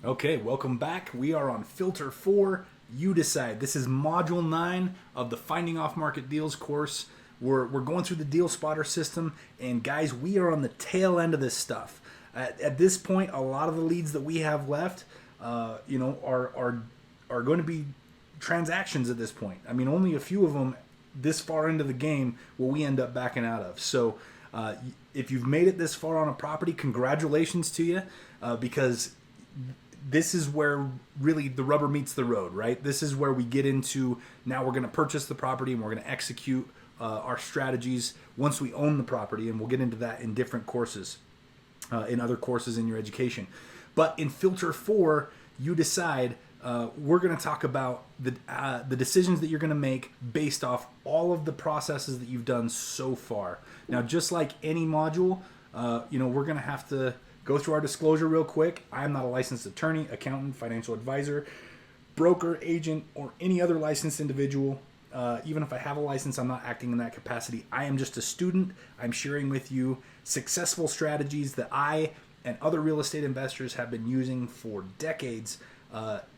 Okay, welcome back. We are on Filter 4. You decide. This is Module 9 of the Finding Off Market Deals course. We're going through the Deal Spotter system, and guys, we are on the tail end of this stuff. At this point, a lot of the leads that we have left, are going to be transactions at this point. I mean, only a few of them this far into the game will we end up backing out of. So, if you've made it this far on a property, congratulations to you, because this is where really the rubber meets the road, right? This is where we get into, now we're going to purchase the property and we're going to execute our strategies once we own the property, and we'll get into that in different courses, in other courses in your education. But in Filter 4, you decide, we're going to talk about the decisions that you're going to make based off all of the processes that you've done so far. Now, just like any module, we're going to have to go through our disclosure real quick. I am not a licensed attorney, accountant, financial advisor, broker, agent, or any other licensed individual. Even if I have a license, I'm not acting in that capacity. I am just a student. I'm sharing with you successful strategies that I and other real estate investors have been using for decades.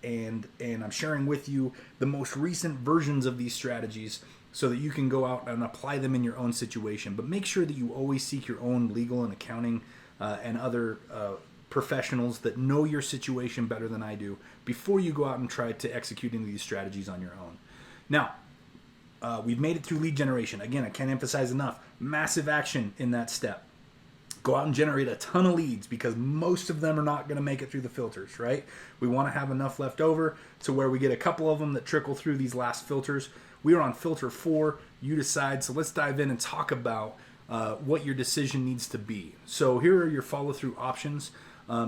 And I'm sharing with you the most recent versions of these strategies so that you can go out and apply them in your own situation. But make sure that you always seek your own legal and accounting and other professionals that know your situation better than I do before you go out and try to executing these strategies on your own. Now, we've made it through lead generation. Again, I can't emphasize enough. Massive action in that step. Go out and generate a ton of leads, because most of them are not going to make it through the filters, right? We want to have enough left over to where we get a couple of them that trickle through these last filters. We are on Filter 4. You decide. So let's dive in and talk about what your decision needs to be. So here are your follow-through options.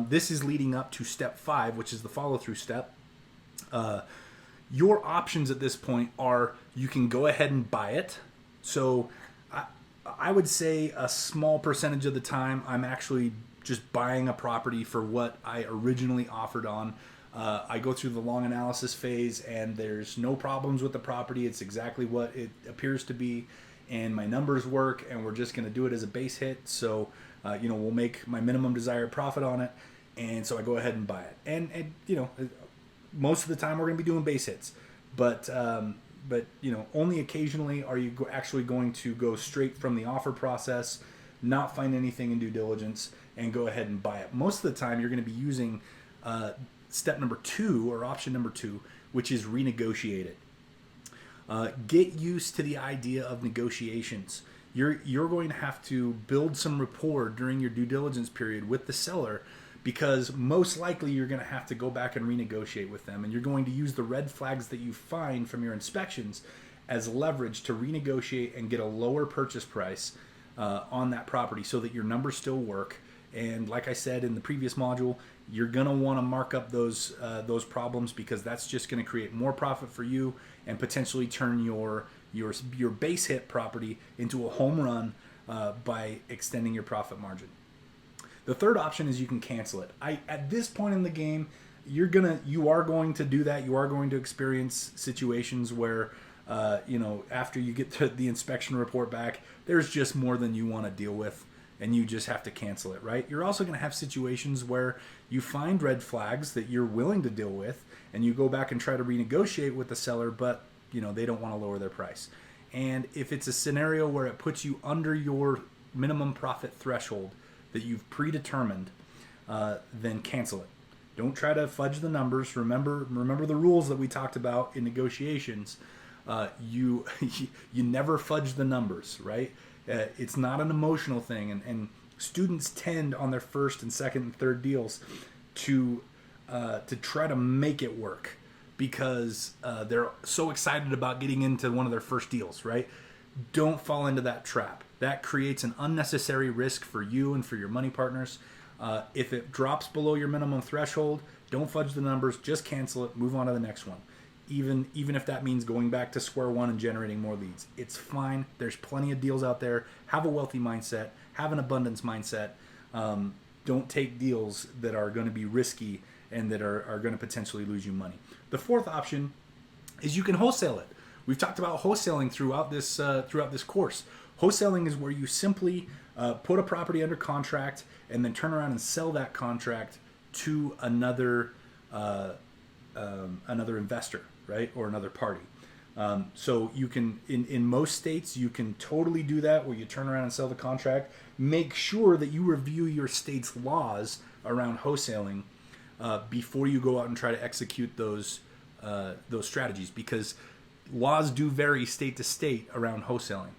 This is leading up to step 5, which is the follow-through step. Your options at this point are, you can go ahead and buy it. So I would say a small percentage of the time I'm actually just buying a property for what I originally offered on. I go through the long analysis phase, and there's no problems with the property. It's exactly what it appears to be, and my numbers work, and we're just going to do it as a base hit. So, we'll make my minimum desired profit on it, and so I go ahead and buy it. And most of the time we're going to be doing base hits, but only occasionally are you actually going to go straight from the offer process, not find anything in due diligence, and go ahead and buy it. Most of the time you're going to be using step number 2, or option number 2, which is renegotiate it. Get used to the idea of negotiations. You're going to have to build some rapport during your due diligence period with the seller, because most likely you're going to have to go back and renegotiate with them, and you're going to use the red flags that you find from your inspections as leverage to renegotiate and get a lower purchase price on that property, so that your numbers still work. And like I said in the previous module, you're going to want to mark up those problems, because that's just going to create more profit for you and potentially turn your base hit property into a home run by extending your profit margin. The third option is you can cancel it. At this point in the game, you are going to do that. You are going to experience situations where, after you get the inspection report back, there's just more than you want to deal with, and you just have to cancel it, right? You're also going to have situations where you find red flags that you're willing to deal with, and you go back and try to renegotiate with the seller, but they don't want to lower their price. And if it's a scenario where it puts you under your minimum profit threshold that you've predetermined, then cancel it. Don't try to fudge the numbers. Remember the rules that we talked about in negotiations. You never fudge the numbers, right? It's not an emotional thing, and students tend on their first and second and third deals to try to make it work, because they're so excited about getting into one of their first deals, right? Don't fall into that trap. That creates an unnecessary risk for you and for your money partners. If it drops below your minimum threshold, don't fudge the numbers. Just cancel it. Move on to the next one. Even if that means going back to square one and generating more leads. It's fine. There's plenty of deals out there. Have a wealthy mindset. Have an abundance mindset. Don't take deals that are going to be risky and that are going to potentially lose you money. The fourth option is you can wholesale it. We've talked about wholesaling throughout this course. Wholesaling is where you simply put a property under contract and then turn around and sell that contract to another another investor, right, or another party. So you can, in most states, you can totally do that where you turn around and sell the contract. Make sure that you review your state's laws around wholesaling before you go out and try to execute those strategies, because laws do vary state to state around wholesaling.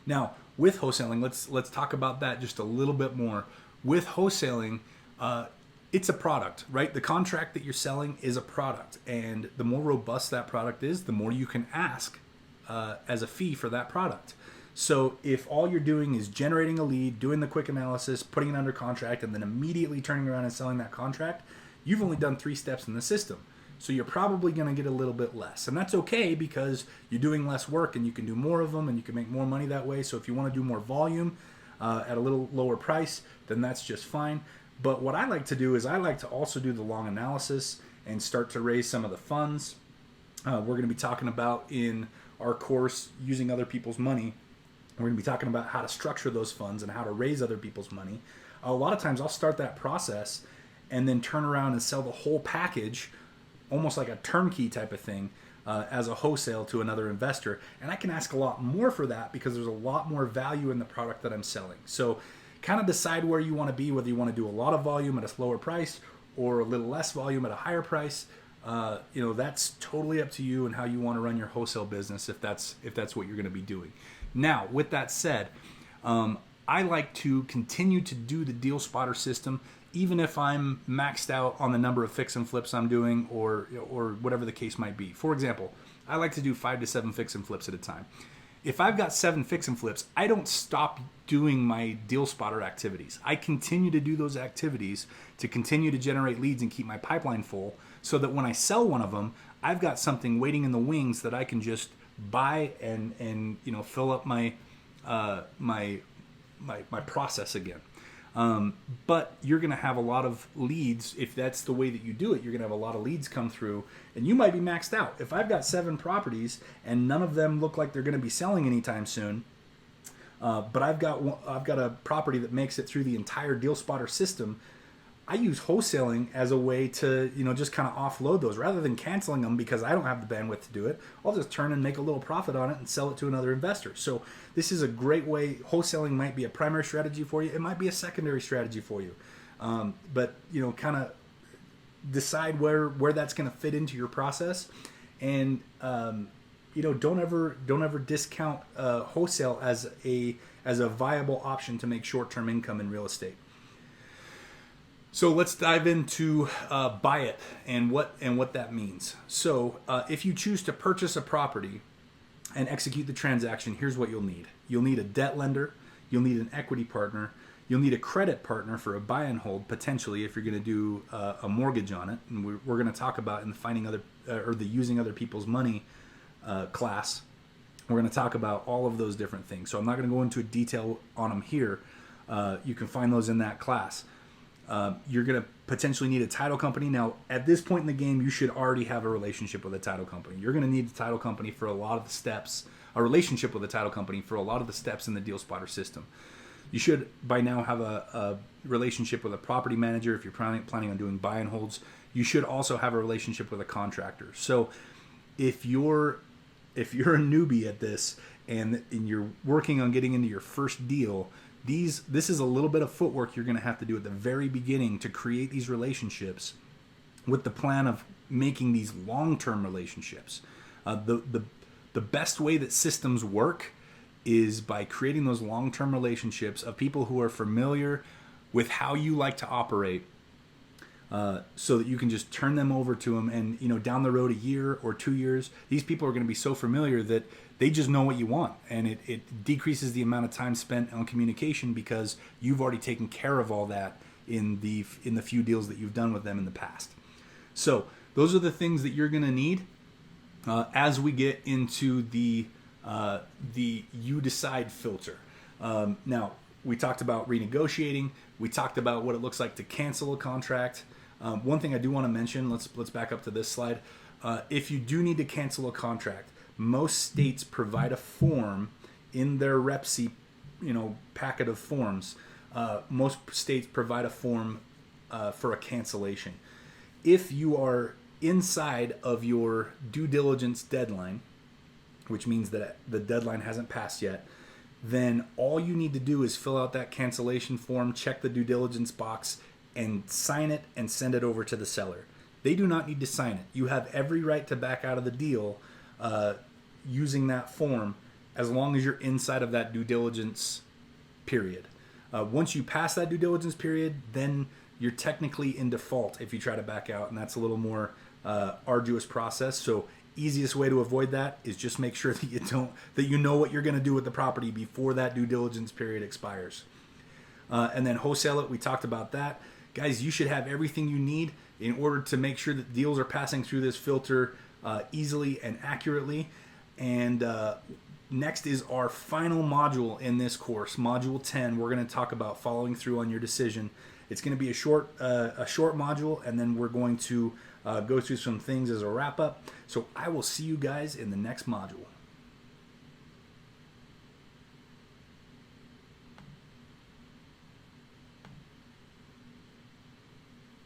Now, with wholesaling, let's talk about that just a little bit more. With wholesaling, it's a product, right? The contract that you're selling is a product, and the more robust that product is, the more you can ask as a fee for that product. So if all you're doing is generating a lead, doing the quick analysis, putting it under contract, and then immediately turning around and selling that contract, you've only done 3 steps in the system. So you're probably going to get a little bit less. And that's okay, because you're doing less work and you can do more of them and you can make more money that way. So if you want to do more volume at a little lower price, then that's just fine. But what I like to do is I like to also do the long analysis and start to raise some of the funds. We're going to be talking about in our course, Using Other People's Money. We're going to be talking about how to structure those funds and how to raise other people's money. A lot of times I'll start that process and then turn around and sell the whole package, almost like a turnkey type of thing, as a wholesale to another investor. And I can ask a lot more for that because there's a lot more value in the product that I'm selling. So kind of decide where you want to be, whether you want to do a lot of volume at a slower price or a little less volume at a higher price. That's totally up to you and how you want to run your wholesale business, if that's what you're going to be doing. Now, with that said, I like to continue to do the deal spotter system, even if I'm maxed out on the number of fix and flips I'm doing, or whatever the case might be. For example, I like to do 5 to 7 fix and flips at a time. If I've got 7 fix and flips, I don't stop doing my deal spotter activities. I continue to do those activities to continue to generate leads and keep my pipeline full, so that when I sell one of them, I've got something waiting in the wings that I can just buy and fill up my process again. But you're going to have a lot of leads. If that's the way that you do it, you're going to have a lot of leads come through, and you might be maxed out. If I've got 7 properties and none of them look like they're going to be selling anytime soon, but I've got a property that makes it through the entire deal spotter system, I use wholesaling as a way to, just kind of offload those rather than canceling them because I don't have the bandwidth to do it. I'll just turn and make a little profit on it and sell it to another investor. So this is a great way. Wholesaling might be a primary strategy for you. It might be a secondary strategy for you. But kind of decide where that's going to fit into your process, and don't ever discount wholesale as a viable option to make short-term income in real estate. So let's dive into buy it and what that means. So if you choose to purchase a property and execute the transaction, here's what you'll need. You'll need a debt lender. You'll need an equity partner. You'll need a credit partner for a buy and hold, potentially, if you're going to do a mortgage on it. And we're going to talk about in the Using Other People's Money class. We're going to talk about all of those different things. So I'm not going to go into detail on them here. You can find those in that class. You're going to potentially need a title company. Now, at this point in the game, you should already have a relationship with a title company. You're going to need a title company for a lot of the steps, a relationship with a title company for a lot of the steps in the deal spotter system. You should by now have a relationship with a property manager if you're planning on doing buy and holds. You should also have a relationship with a contractor. So if you're a newbie at this and you're working on getting into your first deal, this is a little bit of footwork you're going to have to do at the very beginning to create these relationships with the plan of making these long-term relationships. The best way that systems work is by creating those long-term relationships of people who are familiar with how you like to operate, so that you can just turn them over to them, and down the road, a year or 2 years, these people are going to be so familiar that they just know what you want, and it decreases the amount of time spent on communication because you've already taken care of all that in the few deals that you've done with them in the past. So those are the things that you're going to need as we get into the you decide filter. Now, we talked about renegotiating. We talked about what it looks like to cancel a contract. One thing I do want to mention, let's back up to this slide. If you do need to cancel a contract, most states provide a form in their REPC, packet of forms. Most states provide a form for a cancellation. If you are inside of your due diligence deadline, which means that the deadline hasn't passed yet, then all you need to do is fill out that cancellation form, check the due diligence box, and sign it and send it over to the seller. They do not need to sign it. You have every right to back out of the deal using that form as long as you're inside of that due diligence period. Once you pass that due diligence period, then you're technically in default if you try to back out, and that's a little more arduous process. So easiest way to avoid that is just make sure that you know what you're going to do with the property before that due diligence period expires. And then wholesale it, we talked about that. Guys, you should have everything you need in order to make sure that deals are passing through this filter easily and accurately. And next is our final module in this course, Module 10. We're going to talk about following through on your decision. It's going to be a short module, and then we're going to go through some things as a wrap-up. So I will see you guys in the next module.